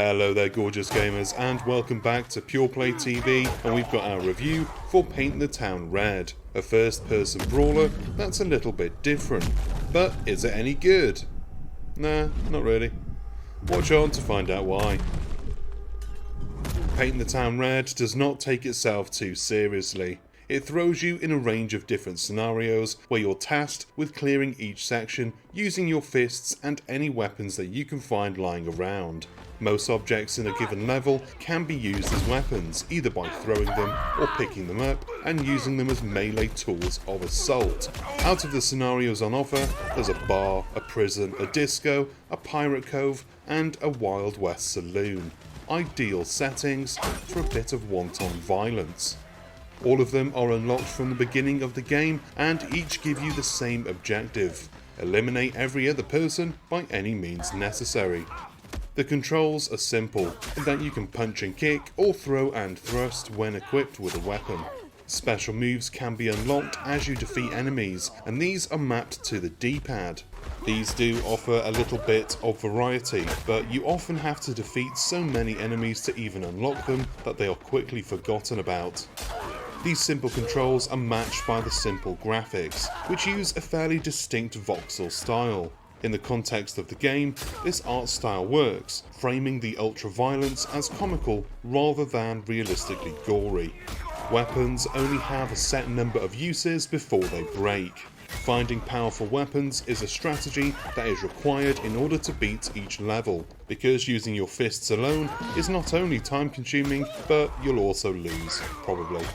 Hello there gorgeous gamers and welcome back to Pure Play TV, and we've got our review for Paint the Town Red, a first person brawler that's a little bit different. But is it any good? Nah, not really. Watch on to find out why. Paint the Town Red does not take itself too seriously. It throws you in a range of different scenarios where you're tasked with clearing each section using your fists and any weapons that you can find lying around. Most objects in a given level can be used as weapons, either by throwing them or picking them up and using them as melee tools of assault. Out of the scenarios on offer, there's a bar, a prison, a disco, a pirate cove and a Wild West saloon. Ideal settings for a bit of wanton violence. All of them are unlocked from the beginning of the game and each give you the same objective: eliminate every other person by any means necessary. The controls are simple, in that you can punch and kick or throw and thrust when equipped with a weapon. Special moves can be unlocked as you defeat enemies, and these are mapped to the D-pad. These do offer a little bit of variety, but you often have to defeat so many enemies to even unlock them that they are quickly forgotten about. These simple controls are matched by the simple graphics, which use a fairly distinct voxel style. In the context of the game, this art style works, framing the ultra-violence as comical rather than realistically gory. Weapons only have a set number of uses before they break. Finding powerful weapons is a strategy that is required in order to beat each level, because using your fists alone is not only time consuming, but you'll also lose, probably.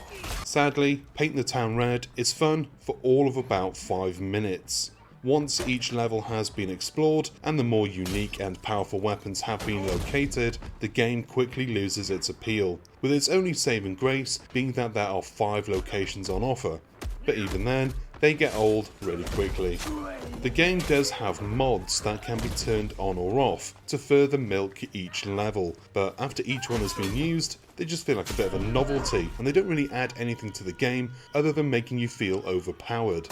Sadly, Paint the Town Red is fun for all of about 5 minutes. Once each level has been explored and the more unique and powerful weapons have been located, the game quickly loses its appeal, with its only saving grace being that there are 5 locations on offer, but even then, they get old really quickly. The game does have mods that can be turned on or off to further milk each level, but after each one has been used, they just feel like a bit of a novelty and they don't really add anything to the game other than making you feel overpowered.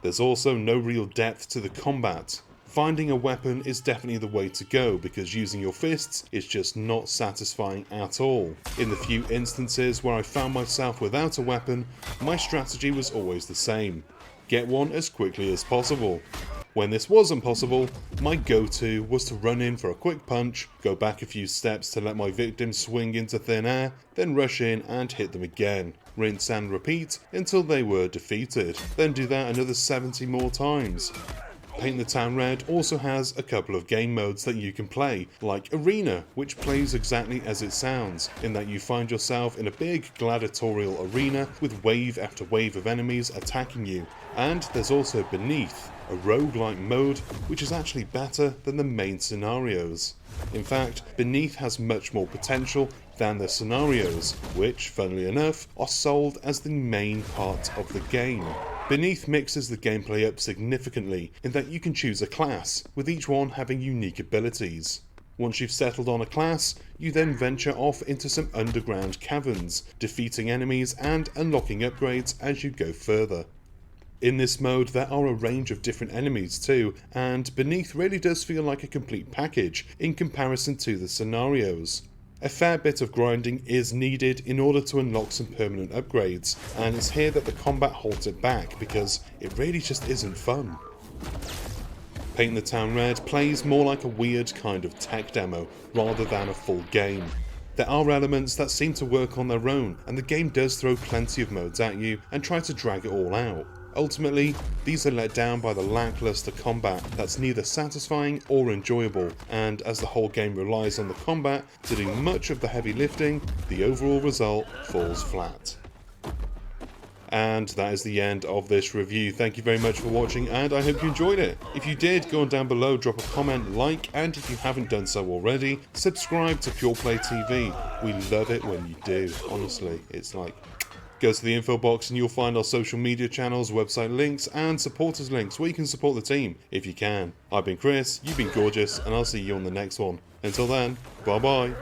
There's also no real depth to the combat. Finding a weapon is definitely the way to go because using your fists is just not satisfying at all. In the few instances where I found myself without a weapon, my strategy was always the same: get one as quickly as possible. When this wasn't possible, my go-to was to run in for a quick punch, go back a few steps to let my victim swing into thin air, then rush in and hit them again. Rinse and repeat until they were defeated, then do that another 70 more times. Paint the Town Red also has a couple of game modes that you can play, like Arena, which plays exactly as it sounds, in that you find yourself in a big gladiatorial arena with wave after wave of enemies attacking you. And there's also Beneath, a roguelike mode which is actually better than the main scenarios. In fact, Beneath has much more potential than the scenarios, which, funnily enough, are sold as the main part of the game. Beneath mixes the gameplay up significantly in that you can choose a class, with each one having unique abilities. Once you've settled on a class, you then venture off into some underground caverns, defeating enemies and unlocking upgrades as you go further. In this mode there are a range of different enemies too, and Beneath really does feel like a complete package in comparison to the scenarios. A fair bit of grinding is needed in order to unlock some permanent upgrades, and it's here that the combat holds it back because it really just isn't fun. Paint the Town Red plays more like a weird kind of tech demo rather than a full game. There are elements that seem to work on their own, and the game does throw plenty of modes at you and try to drag it all out. Ultimately, these are let down by the lackluster combat that's neither satisfying or enjoyable, and as the whole game relies on the combat to do much of the heavy lifting, the overall result falls flat. And that is the end of this review. Thank you very much for watching, and I hope you enjoyed it. If you did, go on down below, drop a comment, like, and if you haven't done so already, subscribe to Pure Play TV. We love it when you do, honestly. It's like, go to the info box and you'll find our social media channels, website links, and supporters links where you can support the team, if you can. I've been Chris, you've been gorgeous, and I'll see you on the next one. Until then, bye bye.